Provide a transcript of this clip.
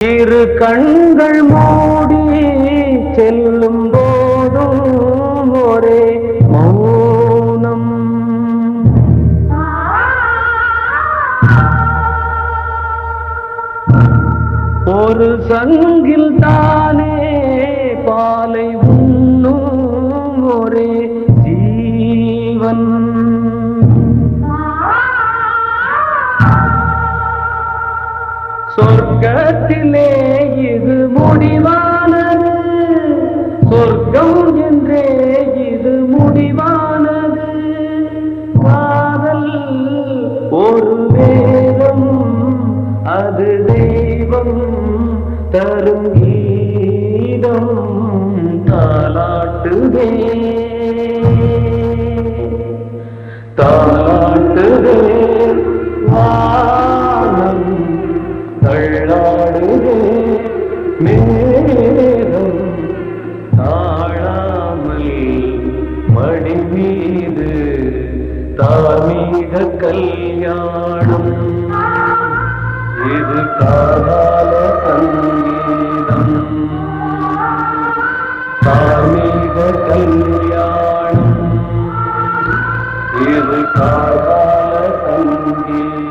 இரு கண்கள் மூடி செல்லும் போதும் ஒரே மௌனம். ஒரு சங்கில் தானே பாலை உண்ணும் ஒரே ஜீவன். சொர்க்கத்திலே இது முடிவானது, சொர்க்கம் என்றே இது முடிவானது. காதல் ஒரு வேதம், அது தெய்வம் தரும் கீதம். தாலாட்டுதே தாலாட்டுதே வானம், தள்ளாடுதே மேகம் தாழாமல் மடி மீது. தார்மீக கல்யாணம் இது காதால சங்கீதம். தார்மீக கல்யாணம் இது காதால சங்கீதம்.